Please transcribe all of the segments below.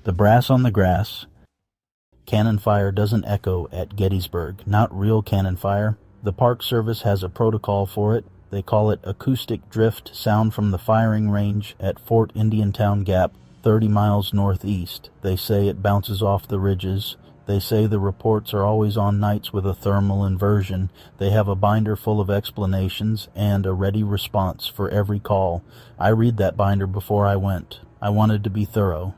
The brass on the grass. Cannon fire doesn't echo at Gettysburg. Not real cannon fire. The Park Service has a protocol for it. They call it acoustic drift, sound from the firing range at Fort Indiantown Gap, 30 miles northeast. They say it bounces off the ridges. They say the reports are always on nights with a thermal inversion. They have a binder full of explanations and a ready response for every call. I read that binder before I went. I wanted to be thorough.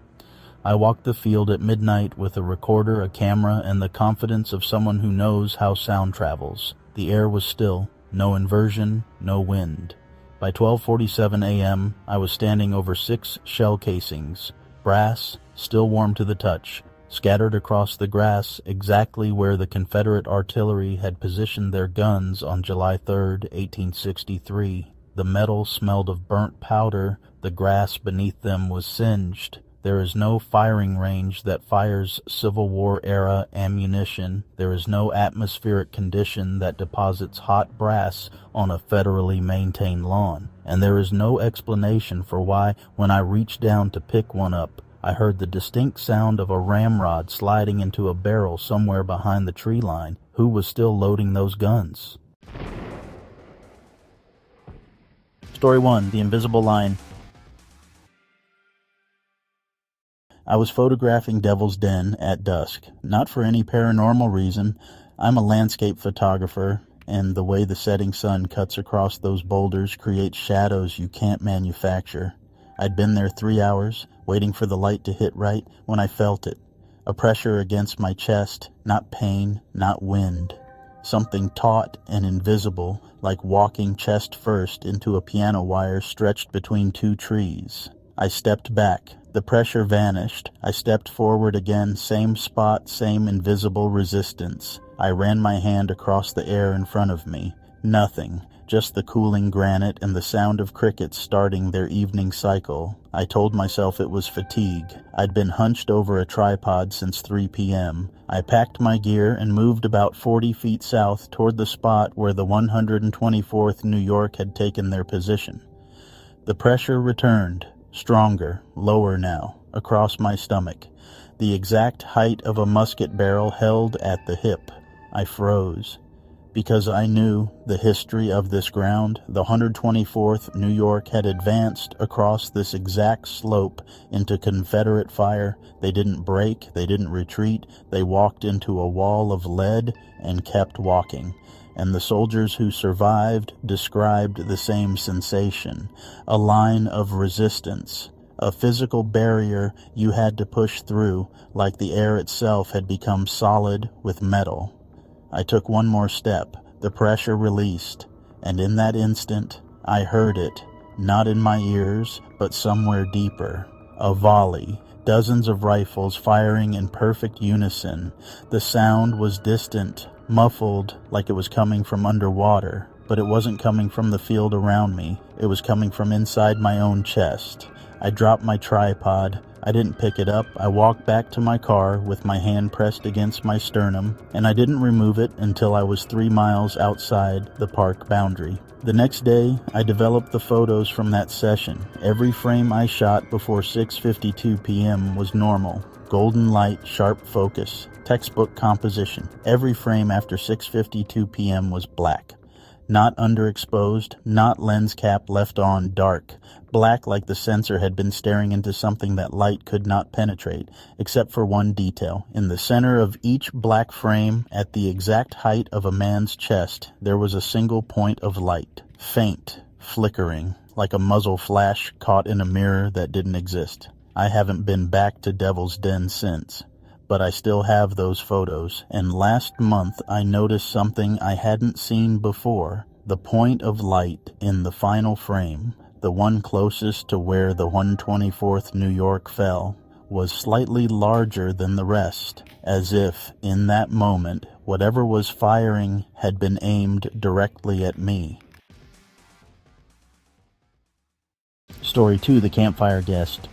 I walked the field at midnight with a recorder, a camera, and the confidence of someone who knows how sound travels. The air was still, no inversion, no wind. By 12:47 a.m., I was standing over 6 shell casings, brass, still warm to the touch, scattered across the grass exactly where the Confederate artillery had positioned their guns on July 3, 1863. The metal smelled of burnt powder, the grass beneath them was singed. There is no firing range that fires Civil War-era ammunition. There is no atmospheric condition that deposits hot brass on a federally maintained lawn. And there is no explanation for why, when I reached down to pick one up, I heard the distinct sound of a ramrod sliding into a barrel somewhere behind the tree line. Who was still loading those guns? Story 1, The Invisible Line. I was photographing Devil's Den at dusk, not for any paranormal reason. I'm a landscape photographer, and the way the setting sun cuts across those boulders creates shadows you can't manufacture. I'd been there 3 hours, waiting for the light to hit right, when I felt it. A pressure against my chest, not pain, not wind. Something taut and invisible, like walking chest first into a piano wire stretched between 2 trees. I stepped back. The pressure vanished. I stepped forward again, same spot, same invisible resistance. I ran my hand across the air in front of me. Nothing, just the cooling granite and the sound of crickets starting their evening cycle. I told myself it was fatigue. I'd been hunched over a tripod since 3 p.m. I packed my gear and moved about 40 feet south toward the spot where the 124th New York had taken their position. The pressure returned. Stronger, lower now, across my stomach, the exact height of a musket barrel held at the hip. I froze, because I knew the history of this ground. The 124th New York had advanced across this exact slope into Confederate fire. They didn't break, they didn't retreat, they walked into a wall of lead and kept walking. And the soldiers who survived described the same sensation, a line of resistance, a physical barrier you had to push through, like the air itself had become solid with metal. I took one more step, the pressure released, and in that instant, I heard it, not in my ears, but somewhere deeper. A volley. Dozens of rifles firing in perfect unison. The sound was distant, muffled, like it was coming from underwater, but it wasn't coming from the field around me. It was coming from inside my own chest. I dropped my tripod. I didn't pick it up. I walked back to my car with my hand pressed against my sternum, and I didn't remove it until I was 3 miles outside the park boundary. The next day, I developed the photos from that session. Every frame I shot before 6:52 p.m. was normal. Golden light, sharp focus, textbook composition. Every frame after 6:52 p.m. was black. Not underexposed, not lens cap left on dark. Black like the sensor had been staring into something that light could not penetrate, except for one detail. In the center of each black frame, at the exact height of a man's chest, there was a single point of light. Faint, flickering, like a muzzle flash caught in a mirror that didn't exist. I haven't been back to Devil's Den since, but I still have those photos, and last month I noticed something I hadn't seen before. The point of light in the final frame, the one closest to where the 124th New York fell, was slightly larger than the rest, as if, in that moment, whatever was firing had been aimed directly at me. Story 2, The Campfire Guest.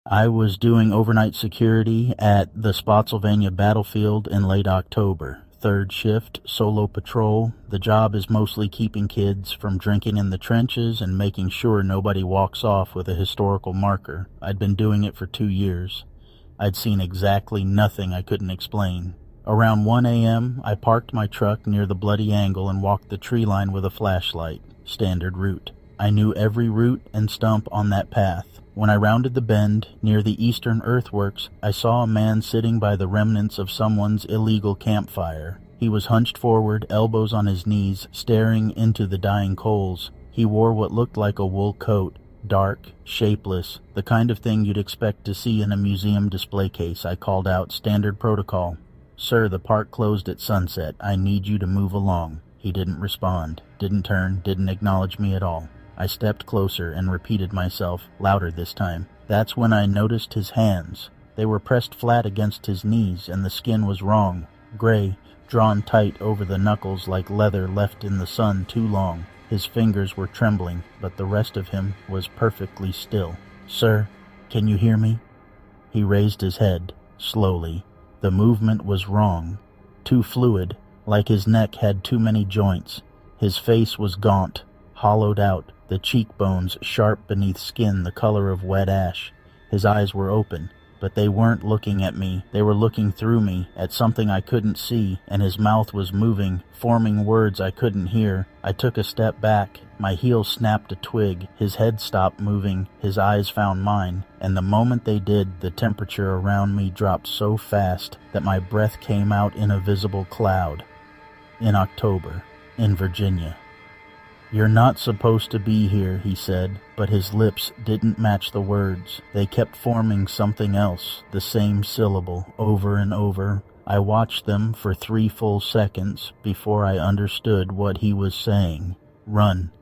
I was doing overnight security at the Spotsylvania battlefield in late October. third shift, solo patrol. The job is mostly keeping kids from drinking in the trenches and making sure nobody walks off with a historical marker. I'd been doing it for 2 years. I'd seen exactly nothing I couldn't explain. Around 1 a.m., I parked my truck near the bloody angle and walked the tree line with a flashlight. Standard route. I knew every root and stump on that path. When I rounded the bend, near the eastern earthworks, I saw a man sitting by the remnants of someone's illegal campfire. He was hunched forward, elbows on his knees, staring into the dying coals. He wore what looked like a wool coat, dark, shapeless, the kind of thing you'd expect to see in a museum display case. I called out, "Standard protocol." "Sir, the park closed at sunset. I need you to move along." He didn't respond, didn't turn, didn't acknowledge me at all. I stepped closer and repeated myself, louder this time. That's when I noticed his hands. They were pressed flat against his knees, and the skin was wrong, gray, drawn tight over the knuckles like leather left in the sun too long. His fingers were trembling, but the rest of him was perfectly still. "Sir, can you hear me?" He raised his head, slowly. The movement was wrong, too fluid, like his neck had too many joints. His face was gaunt, hollowed out, the cheekbones sharp beneath skin the color of wet ash. His eyes were open, but they weren't looking at me. They were looking through me, at something I couldn't see, and his mouth was moving, forming words I couldn't hear. I took a step back. My heel snapped a twig. His head stopped moving. His eyes found mine, and the moment they did, the temperature around me dropped so fast that my breath came out in a visible cloud. In October, in Virginia. "You're not supposed to be here," he said, but his lips didn't match the words. They kept forming something else, the same syllable, over and over. I watched them for 3 full seconds before I understood what he was saying. "Run,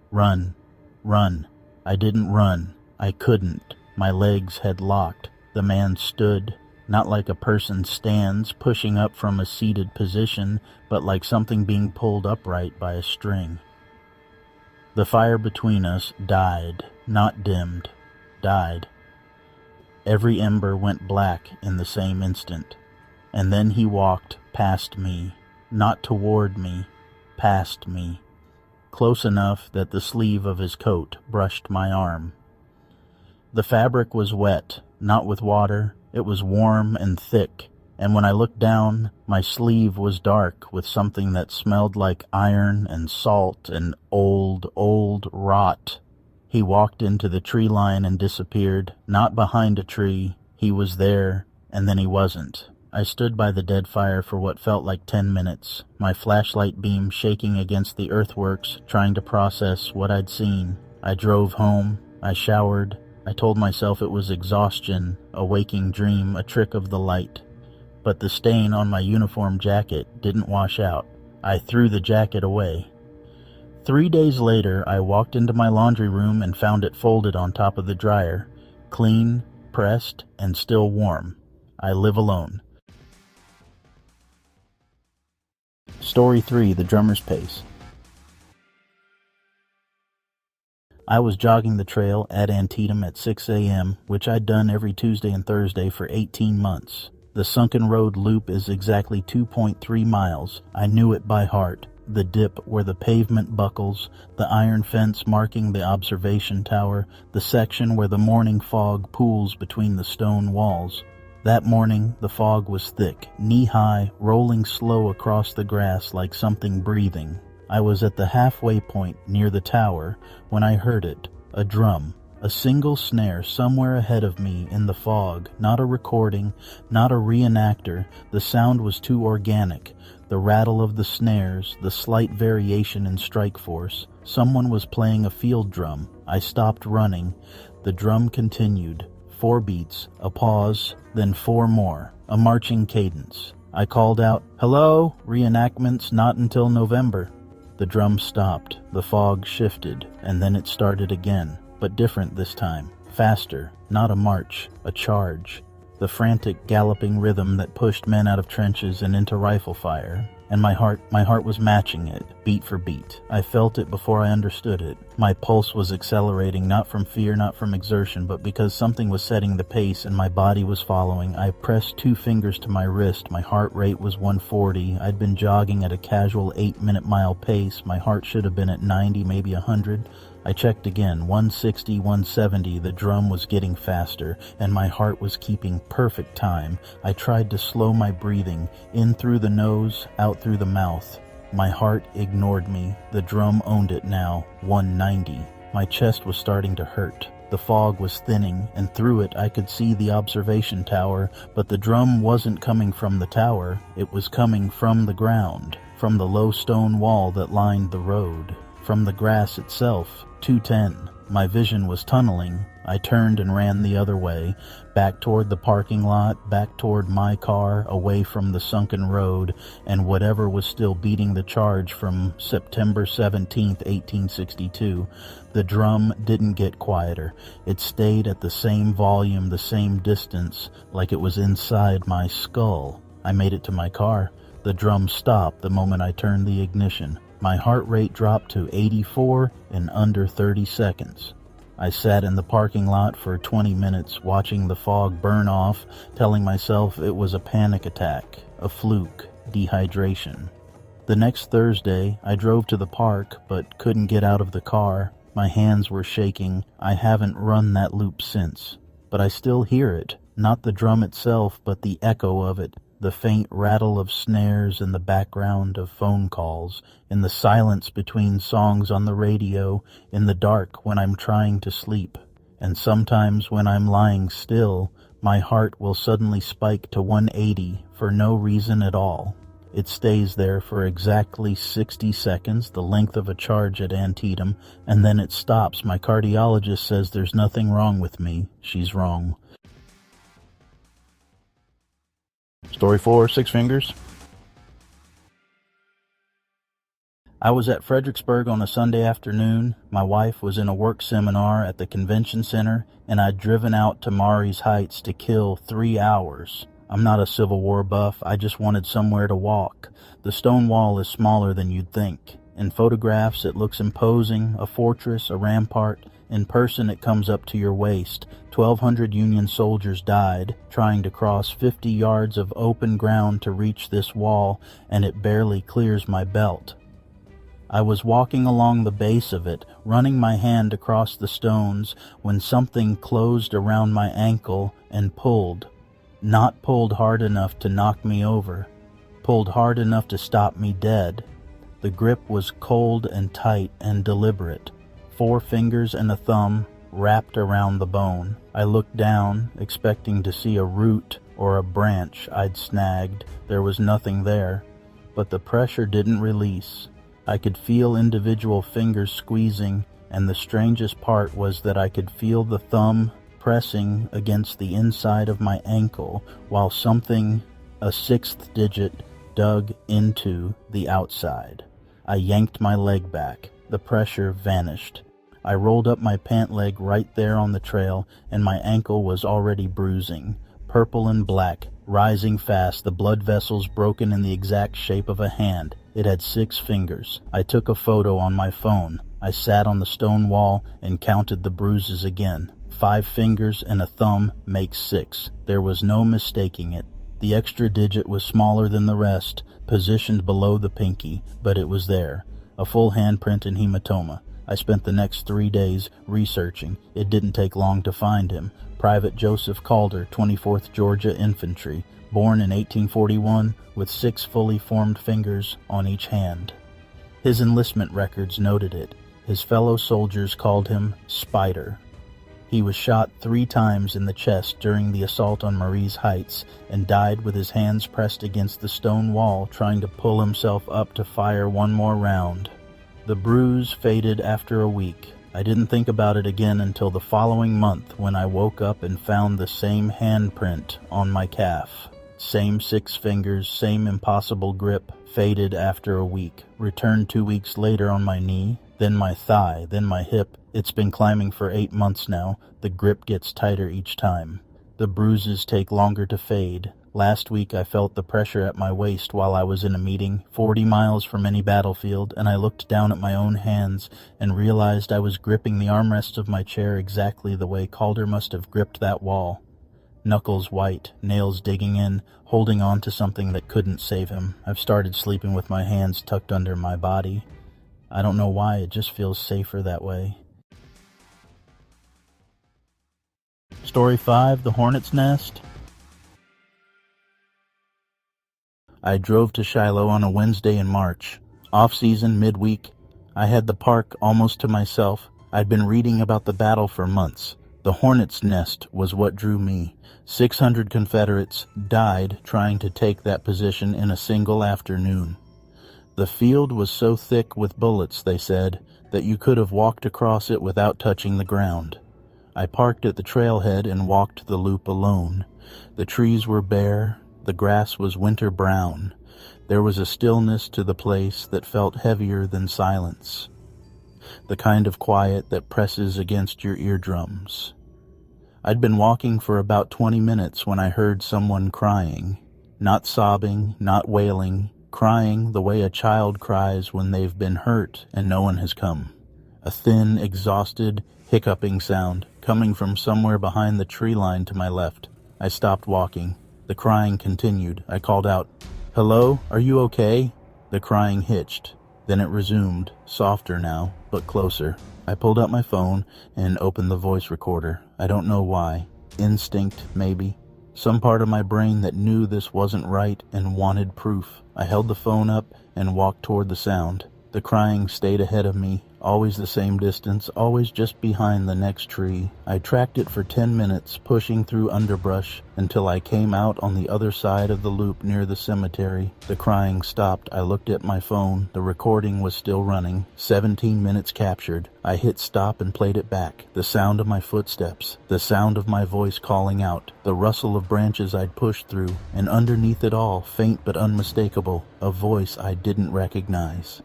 run, run." I didn't run. I couldn't. My legs had locked. The man stood, not like a person stands, pushing up from a seated position, but like something being pulled upright by a string. The fire between us died, not dimmed, died. Every ember went black in the same instant. And then he walked past me, not toward me, past me, close enough that the sleeve of his coat brushed my arm. The fabric was wet, not with water. It was warm and thick, and when I looked down, my sleeve was dark with something that smelled like iron and salt and old rot. He walked into the tree line and disappeared, not behind a tree. He was there, and then he wasn't. I stood by the dead fire for what felt like 10 minutes, my flashlight beam shaking against the earthworks, trying to process what I'd seen. I drove home. I showered. I told myself it was exhaustion, a waking dream, a trick of the light. But the stain on my uniform jacket didn't wash out. I threw the jacket away. 3 days later, I walked into my laundry room and found it folded on top of the dryer, clean, pressed, and still warm. I live alone. Story 3, The Drummer's Pace. I was jogging the trail at Antietam at 6 a.m., which I'd done every Tuesday and Thursday for 18 months. The sunken road loop is exactly 2.3 miles. I knew it by heart. The dip where the pavement buckles, the iron fence marking the observation tower, the section where the morning fog pools between the stone walls. That morning, the fog was thick, knee-high, rolling slow across the grass like something breathing. I was at the halfway point near the tower when I heard it, a drum. A single snare somewhere ahead of me in the fog, not a recording, not a reenactor. The sound was too organic. The rattle of the snares, the slight variation in strike force. Someone was playing a field drum. I stopped running. The drum continued. 4 beats, a pause, then 4 more. A marching cadence. I called out, "Hello? Reenactments not until November." The drum stopped. The fog shifted, and then it started again. But different this time. Faster, not a march, a charge. The frantic, galloping rhythm that pushed men out of trenches and into rifle fire. And my heart was matching it, beat for beat. I felt it before I understood it. My pulse was accelerating, not from fear, not from exertion, but because something was setting the pace and my body was following. I pressed 2 fingers to my wrist. My heart rate was 140. I'd been jogging at a casual 8-minute mile pace. My heart should have been at 90, maybe 100. I checked again, 160, 170, the drum was getting faster, and my heart was keeping perfect time. I tried to slow my breathing, in through the nose, out through the mouth. My heart ignored me. The drum owned it now, 190. My chest was starting to hurt. The fog was thinning, and through it I could see the observation tower, but the drum wasn't coming from the tower. It was coming from the ground, from the low stone wall that lined the road, from the grass itself. 210. My vision was tunneling. I turned and ran the other way, back toward the parking lot, back toward my car, away from the sunken road, and whatever was still beating the charge from September 17th, 1862. The drum didn't get quieter. It stayed at the same volume, the same distance, like it was inside my skull. I made it to my car. The drum stopped the moment I turned the ignition. My heart rate dropped to 84 in under 30 seconds. I sat in the parking lot for 20 minutes, watching the fog burn off, telling myself it was a panic attack, a fluke, dehydration. The next Thursday, I drove to the park, but couldn't get out of the car. My hands were shaking. I haven't run that loop since. But I still hear it, not the drum itself, but the echo of it. The faint rattle of snares in the background of phone calls, in the silence between songs on the radio, in the dark when I'm trying to sleep. And sometimes when I'm lying still, my heart will suddenly spike to 180 for no reason at all. It stays there for exactly 60 seconds, the length of a charge at Antietam, and then it stops. My cardiologist says there's nothing wrong with me. She's wrong. Story 4, Six Fingers. I was at Fredericksburg on a Sunday afternoon. My wife was in a work seminar at the convention center, and I'd driven out to Maury's Heights to kill 3 hours. I'm not a Civil War buff. I just wanted somewhere to walk. The stone wall is smaller than you'd think. In photographs, it looks imposing, a fortress, a rampart. In person, it comes up to your waist. 1,200 Union soldiers died trying to cross 50 yards of open ground to reach this wall, and it barely clears my belt. I was walking along the base of it, running my hand across the stones, when something closed around my ankle and pulled. Not pulled hard enough to knock me over, pulled hard enough to stop me dead. The grip was cold and tight and deliberate. 4 fingers and a thumb wrapped around the bone. I looked down, expecting to see a root or a branch I'd snagged. There was nothing there, but the pressure didn't release. I could feel individual fingers squeezing, and the strangest part was that I could feel the thumb pressing against the inside of my ankle while something, a 6th digit, dug into the outside. I yanked my leg back. The pressure vanished. I rolled up my pant leg right there on the trail, and my ankle was already bruising. Purple and black, rising fast, the blood vessels broken in the exact shape of a hand. It had 6 fingers. I took a photo on my phone. I sat on the stone wall and counted the bruises again. 5 fingers and a thumb makes 6. There was no mistaking it. The extra digit was smaller than the rest, positioned below the pinky, but it was there. A full handprint and hematoma. I spent the next 3 days researching. It didn't take long to find him. Private Joseph Calder, 24th Georgia Infantry, born in 1841, with 6 fully formed fingers on each hand. His enlistment records noted it. His fellow soldiers called him Spider. He was shot 3 times in the chest during the assault on Marie's Heights and died with his hands pressed against the stone wall, trying to pull himself up to fire one more round. The bruise faded after a week. I didn't think about it again until the following month, when I woke up and found the same handprint on my calf. Same 6 fingers, same impossible grip. Faded after a week. Returned 2 weeks later on my knee, then my thigh, then my hip. It's been climbing for 8 months now. The grip gets tighter each time. The bruises take longer to fade. Last week I felt the pressure at my waist while I was in a meeting 40 miles from any battlefield, and I looked down at my own hands and realized I was gripping the armrest of my chair exactly the way Calder must have gripped that wall. Knuckles white, nails digging in, holding on to something that couldn't save him. I've started sleeping with my hands tucked under my body. I don't know why, it just feels safer that way. Story 5, The Hornet's Nest. I drove to Shiloh on a Wednesday in March. Off-season, midweek. I had the park almost to myself. I'd been reading about the battle for months. The Hornet's Nest was what drew me. 600 Confederates died trying to take that position in a single afternoon. The field was so thick with bullets, they said, that you could have walked across it without touching the ground. I parked at the trailhead and walked the loop alone. The trees were bare, the grass was winter brown. There was a stillness to the place that felt heavier than silence. The kind of quiet that presses against your eardrums. I'd been walking for about 20 minutes when I heard someone crying. Not sobbing, not wailing, crying the way a child cries when they've been hurt and no one has come. A thin, exhausted, hiccuping sound coming from somewhere behind the tree line to my left. I stopped walking. The crying continued. I called out, "Hello, are you okay?" The crying hitched. Then it resumed, softer now, but closer. I pulled out my phone and opened the voice recorder. I don't know why. Instinct, maybe. Some part of my brain that knew this wasn't right and wanted proof. I held the phone up and walked toward the sound. The crying stayed ahead of me, always the same distance, always just behind the next tree. I tracked it for 10 minutes, pushing through underbrush until I came out on the other side of the loop near the cemetery. The crying stopped. I looked at my phone. The recording was still running. 17 minutes captured. I hit stop and played it back. The sound of my footsteps, the sound of my voice calling out, the rustle of branches I'd pushed through, and underneath it all, faint but unmistakable, a voice I didn't recognize.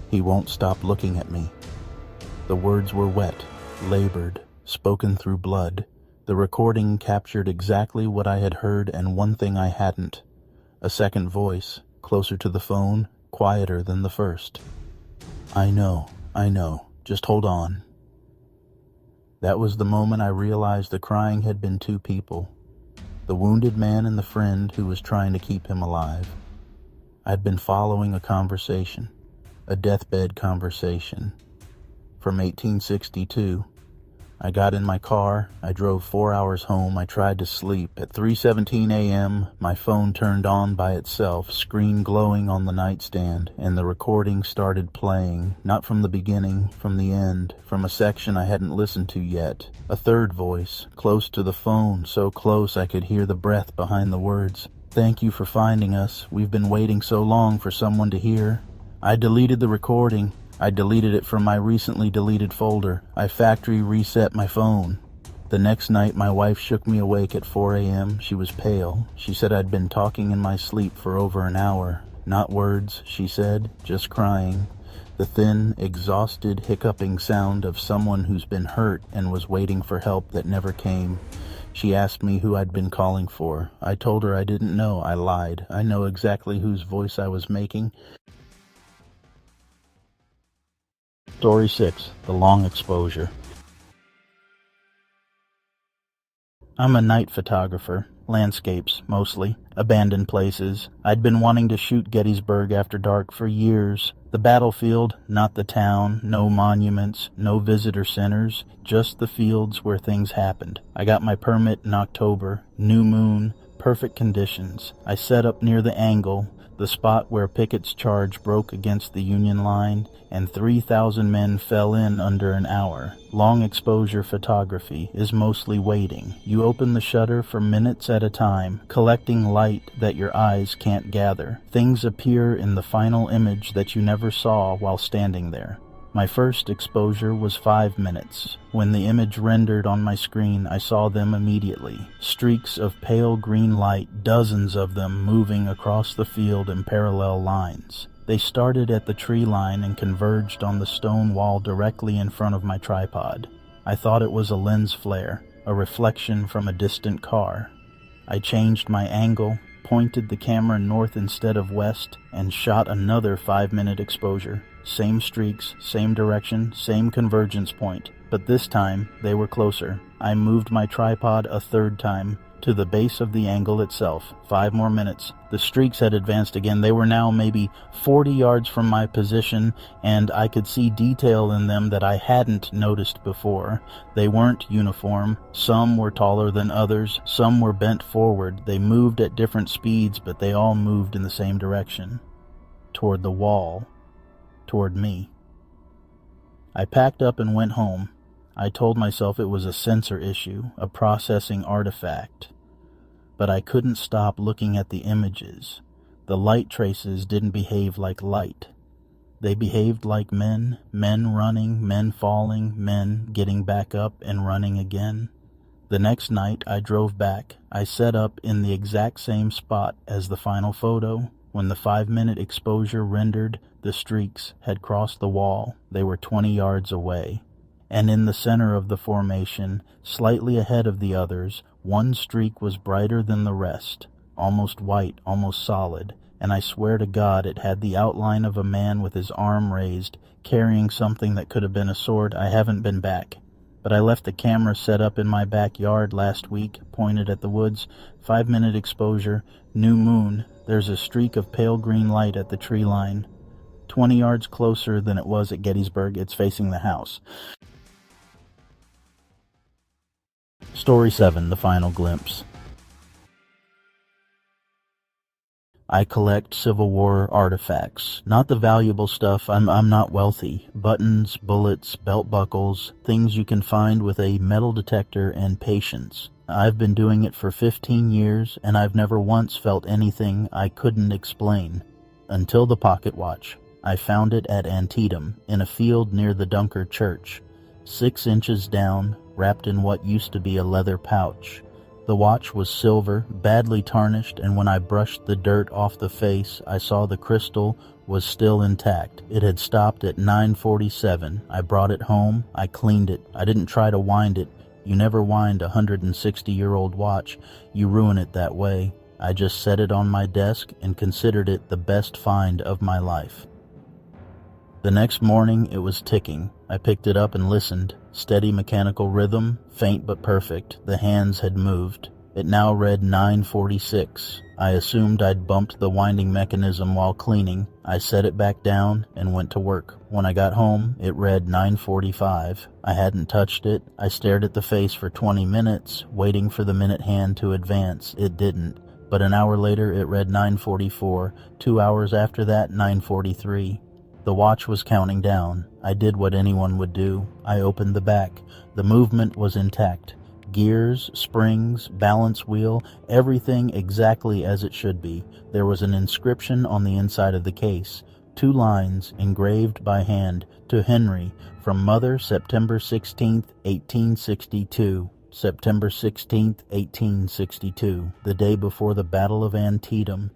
He won't stop looking at me. The words were wet, labored, spoken through blood. The recording captured exactly what I had heard and one thing I hadn't. A second voice, closer to the phone, quieter than the first. I know. Just hold on." That was the moment I realized the crying had been two people. The wounded man and the friend who was trying to keep him alive. I'd been following a conversation. A deathbed conversation. From 1862. I got in my car. I drove 4 hours home. I tried to sleep. At 3:17 a.m., my phone turned on by itself, screen glowing on the nightstand, and the recording started playing, not from the beginning, from the end, from a section I hadn't listened to yet. A third voice, close to the phone, so close I could hear the breath behind the words. "Thank you for finding us. We've been waiting so long for someone to hear." I deleted the recording. I deleted it from my recently deleted folder. I factory reset my phone. The next night, my wife shook me awake at 4 a.m. She was pale. She said I'd been talking in my sleep for over an hour. Not words, she said, just crying. The thin, exhausted, hiccuping sound of someone who's been hurt and was waiting for help that never came. She asked me who I'd been calling for. I told her I didn't know. I lied. I know exactly whose voice I was making. Story 6, The Long Exposure. I'm a night photographer, landscapes mostly, abandoned places. I'd been wanting to shoot Gettysburg after dark for years. The battlefield, not the town, no monuments, no visitor centers, just the fields where things happened. I got my permit in October, new moon, perfect conditions. I set up near the angle, the spot where Pickett's charge broke against the Union line, and 3,000 men fell in under an hour. Long exposure photography is mostly waiting. You open the shutter for minutes at a time, collecting light that your eyes can't gather. Things appear in the final image that you never saw while standing there. My first exposure was 5 minutes. When the image rendered on my screen, I saw them immediately. Streaks of pale green light, dozens of them moving across the field in parallel lines. They started at the tree line and converged on the stone wall directly in front of my tripod. I thought it was a lens flare, a reflection from a distant car. I changed my angle, pointed the camera north instead of west, and shot another 5-minute exposure. Same streaks, same direction, same convergence point, but this time they were closer. I moved my tripod a third time, to the base of the angle itself. 5 more minutes. The streaks had advanced again. They were now maybe 40 yards from my position, and I could see detail in them that I hadn't noticed before. They weren't uniform. Some were taller than others. Some were bent forward. They moved at different speeds, but they all moved in the same direction. Toward the wall. Toward me. I packed up and went home. I told myself it was a sensor issue, a processing artifact. But I couldn't stop looking at the images. The light traces didn't behave like light. They behaved like men running, men falling, men getting back up and running again. The next night I drove back. I set up in the exact same spot as the final photo. When the 5-minute exposure rendered, the streaks had crossed the wall. They were 20 yards away. And in the center of the formation, slightly ahead of the others, one streak was brighter than the rest, almost white, almost solid, and I swear to God it had the outline of a man with his arm raised, carrying something that could have been a sword. I haven't been back, but I left the camera set up in my backyard last week, pointed at the woods. 5-minute exposure, new moon, there's a streak of pale green light at the tree line. 20 yards closer than it was at Gettysburg. It's facing the house. Story 7, The Final Glimpse. I collect Civil War artifacts. Not the valuable stuff. I'm not wealthy. Buttons, bullets, belt buckles, things you can find with a metal detector and patience. I've been doing it for 15 years, and I've never once felt anything I couldn't explain. Until the pocket watch. I found it at Antietam, in a field near the Dunker Church. 6 inches down, wrapped in what used to be a leather pouch. The watch was silver, badly tarnished, and when I brushed the dirt off the face, I saw the crystal was still intact. It had stopped at 9:47. I brought it home. I cleaned it. I didn't try to wind it. You never wind a 160-year-old watch. You ruin it that way. I just set it on my desk and considered it the best find of my life. The next morning, it was ticking. I picked it up and listened. Steady mechanical rhythm, faint but perfect. The hands had moved. It now read 9:46. I assumed I'd bumped the winding mechanism while cleaning. I set it back down and went to work. When I got home, it read 9:45. I hadn't touched it. I stared at the face for 20 minutes, waiting for the minute hand to advance. It didn't. But an hour later, it read 9:44. 2 hours after that, 9:43. The watch was counting down. I did what anyone would do. I opened the back. The movement was intact. Gears, springs, balance wheel, everything exactly as it should be. There was an inscription on the inside of the case. 2 lines engraved by hand. To Henry, from Mother, September 16th, 1862. September 16th, 1862, the day before the Battle of Antietam.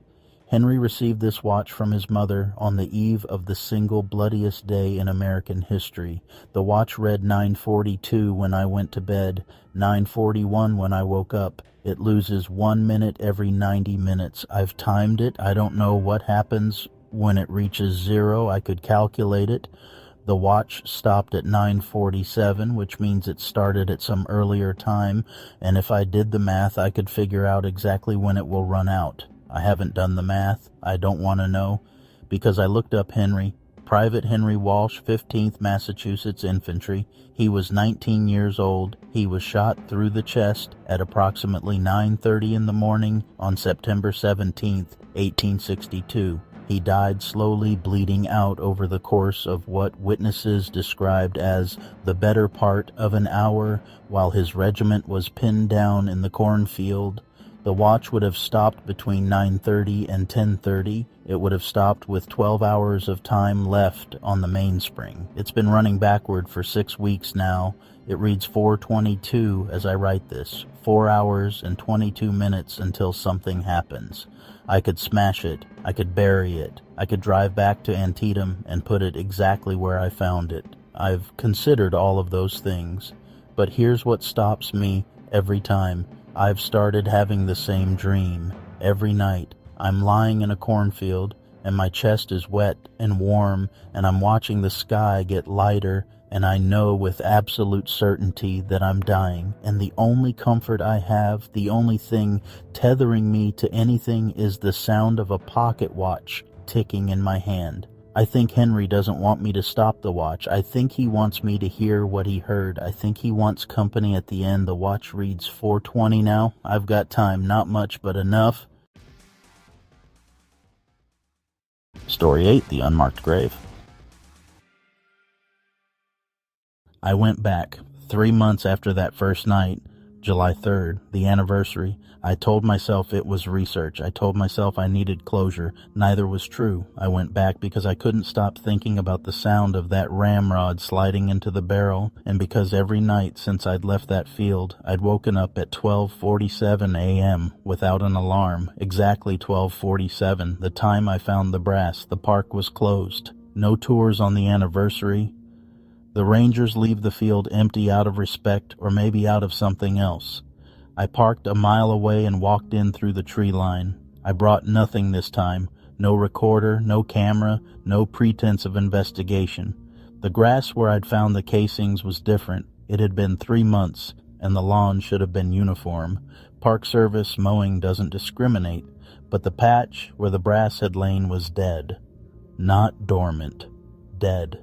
Henry received this watch from his mother on the eve of the single bloodiest day in American history. The watch read 9:42 when I went to bed, 9:41 when I woke up. It loses 1 minute every 90 minutes. I've timed it. I don't know what happens when it reaches 0. I could calculate it. The watch stopped at 9:47, which means it started at some earlier time, and if I did the math, I could figure out exactly when it will run out. I haven't done the math. I don't want to know, because I looked up Henry. Private Henry Walsh, 15th Massachusetts Infantry. He was 19 years old. He was shot through the chest at approximately 9:30 in the morning on September 17th, 1862. He died slowly, bleeding out over the course of what witnesses described as the better part of an hour while his regiment was pinned down in the cornfield. The watch would have stopped between 9:30 and 10:30. It would have stopped with 12 hours of time left on the mainspring. It's been running backward for 6 weeks now. It reads 4:22 as I write this. 4 hours and 22 minutes until something happens. I could smash it. I could bury it. I could drive back to Antietam and put it exactly where I found it. I've considered all of those things. But here's what stops me every time. I've started having the same dream. Every night, I'm lying in a cornfield, and my chest is wet and warm, and I'm watching the sky get lighter, and I know with absolute certainty that I'm dying, and the only comfort I have, the only thing tethering me to anything, is the sound of a pocket watch ticking in my hand. I think Henry doesn't want me to stop the watch. I think he wants me to hear what he heard. I think he wants company at the end. The watch reads 4:20 now. I've got time, not much, but enough. Story 8, The Unmarked Grave. I went back 3 months after that first night, July 3rd, the anniversary. I told myself it was research. I told myself I needed closure. Neither was true. I went back because I couldn't stop thinking about the sound of that ramrod sliding into the barrel, and because every night since I'd left that field, I'd woken up at 12:47 a.m. without an alarm. Exactly 12:47, the time I found the brass. The park was closed. No tours on the anniversary. The rangers leave the field empty out of respect, or maybe out of something else. I parked a mile away and walked in through the tree line. I brought nothing this time. No recorder, no camera, no pretense of investigation. The grass where I'd found the casings was different. It had been 3 months, and the lawn should have been uniform. Park Service mowing doesn't discriminate, but the patch where the brass had lain was dead. Not dormant. Dead.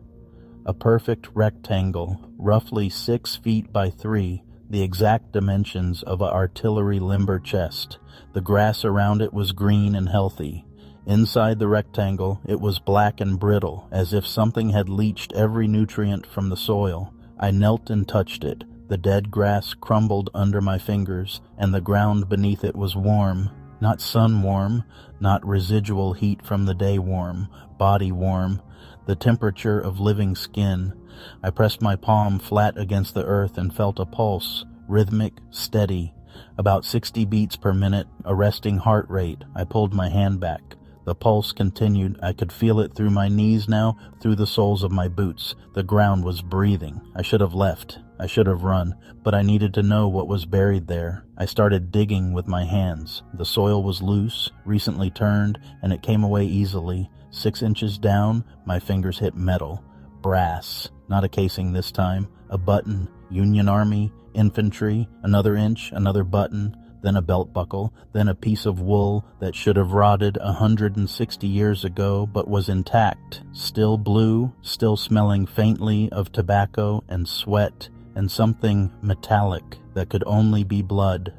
A perfect rectangle, roughly 6 feet by 3, the exact dimensions of an artillery limber chest. The grass around it was green and healthy. Inside the rectangle, it was black and brittle, as if something had leached every nutrient from the soil. I knelt and touched it. The dead grass crumbled under my fingers, and the ground beneath it was warm. Not sun warm, not residual heat from the day warm, body warm. The temperature of living skin. I pressed my palm flat against the earth and felt a pulse, rhythmic, steady, about 60 beats per minute, a resting heart rate. I pulled my hand back. The pulse continued. I could feel it through my knees now, through the soles of my boots. The ground was breathing. I should have left. I should have run, but I needed to know what was buried there. I started digging with my hands. The soil was loose, recently turned, and it came away easily. 6 inches down, my fingers hit metal. Brass. Not a casing this time. A button. Union Army. Infantry. Another inch. Another button. Then a belt buckle. Then a piece of wool that should have rotted 160 years ago, but was intact. Still blue. Still smelling faintly of tobacco and sweat and something metallic that could only be blood.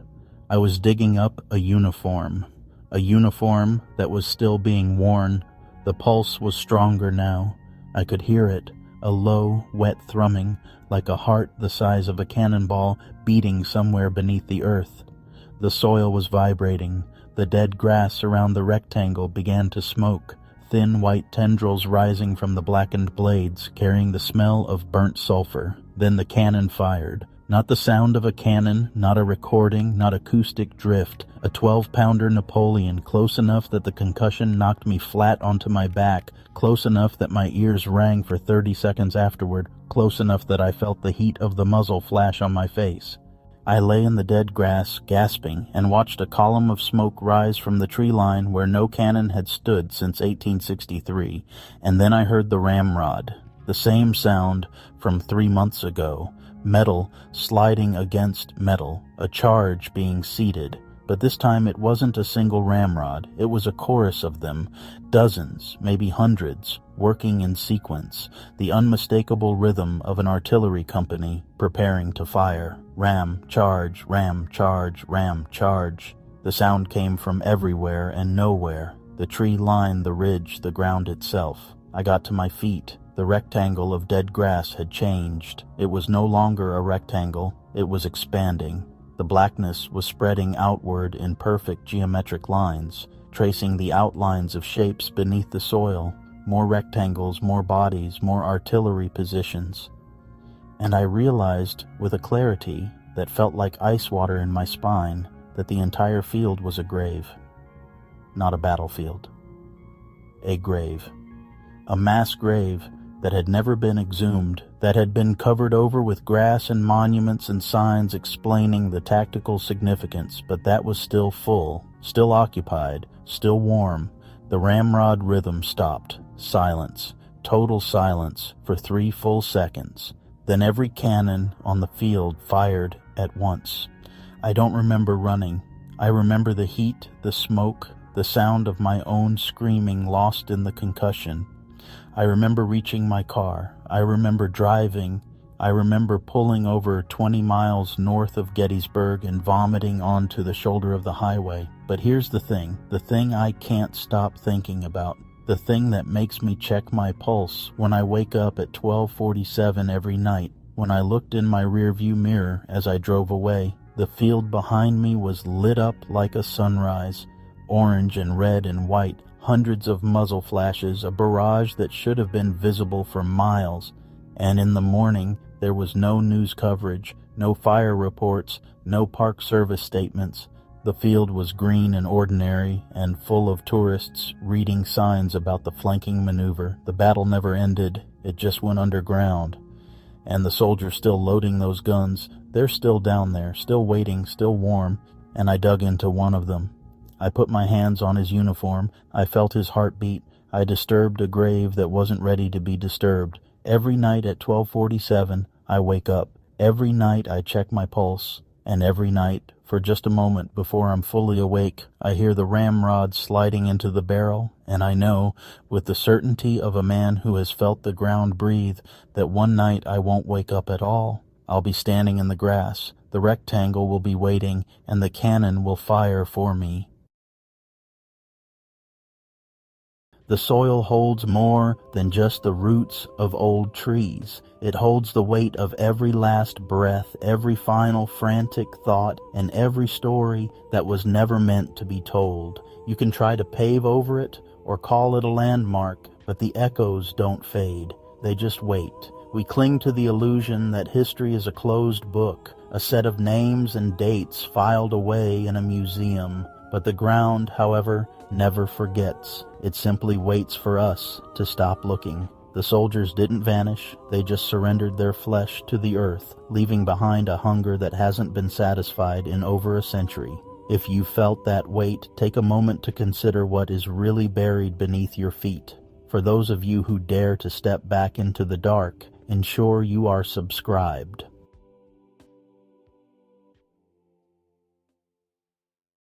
I was digging up a uniform. A uniform that was still being worn. The pulse was stronger now. I could hear it, a low, wet thrumming, like a heart the size of a cannonball beating somewhere beneath the earth. The soil was vibrating. The dead grass around the rectangle began to smoke, thin white tendrils rising from the blackened blades, carrying the smell of burnt sulfur. Then the cannon fired. Not the sound of a cannon, not a recording, not acoustic drift. A 12-pounder Napoleon, close enough that the concussion knocked me flat onto my back, close enough that my ears rang for 30 seconds afterward, close enough that I felt the heat of the muzzle flash on my face. I lay in the dead grass, gasping, and watched a column of smoke rise from the tree line where no cannon had stood since 1863, and then I heard the ramrod. The same sound from 3 months ago. Metal sliding against metal, a charge being seated. But this time it wasn't a single ramrod. It was a chorus of them, dozens, maybe hundreds, working in sequence, the unmistakable rhythm of an artillery company preparing to fire. Ram, charge, ram, charge, ram, charge. The sound came from everywhere and nowhere. The tree lined the ridge, the ground itself. I got to my feet. The rectangle of dead grass had changed. It was no longer a rectangle. It was expanding. The blackness was spreading outward in perfect geometric lines, tracing the outlines of shapes beneath the soil. More rectangles, more bodies, more artillery positions. And I realized with a clarity that felt like ice water in my spine that the entire field was a grave. Not a battlefield. A grave. A mass grave that had never been exhumed, that had been covered over with grass and monuments and signs explaining the tactical significance, but that was still full, still occupied, still warm. The ramrod rhythm stopped. Silence. Total silence for 3 full seconds. Then every cannon on the field fired at once. I don't remember running. I remember the heat, the smoke, the sound of my own screaming lost in the concussion. I remember reaching my car. I remember driving. I remember pulling over 20 miles north of Gettysburg and vomiting onto the shoulder of the highway. But here's the thing I can't stop thinking about, the thing that makes me check my pulse when I wake up at 12:47 every night. When I looked in my rearview mirror as I drove away, the field behind me was lit up like a sunrise, orange and red and white, hundreds of muzzle flashes, a barrage that should have been visible for miles. And in the morning, there was no news coverage, no fire reports, no Park Service statements. The field was green and ordinary and full of tourists reading signs about the flanking maneuver. The battle never ended, it just went underground. And the soldiers still loading those guns, they're still down there, still waiting, still warm. And I dug into one of them. I put my hands on his uniform. I felt his heartbeat. I disturbed a grave that wasn't ready to be disturbed. Every night at 12:47, I wake up. Every night I check my pulse. And every night, for just a moment before I'm fully awake, I hear the ramrod sliding into the barrel, and I know, with the certainty of a man who has felt the ground breathe, that one night I won't wake up at all. I'll be standing in the grass. The rectangle will be waiting, and the cannon will fire for me. The soil holds more than just the roots of old trees. It holds the weight of every last breath, every final frantic thought, and every story that was never meant to be told. You can try to pave over it or call it a landmark, but the echoes don't fade. They just wait. We cling to the illusion that history is a closed book, a set of names and dates filed away in a museum. But the ground, however, never forgets. It simply waits for us to stop looking. The soldiers didn't vanish, they just surrendered their flesh to the earth, leaving behind a hunger that hasn't been satisfied in over a century. If you felt that weight, take a moment to consider what is really buried beneath your feet. For those of you who dare to step back into the dark, ensure you are subscribed.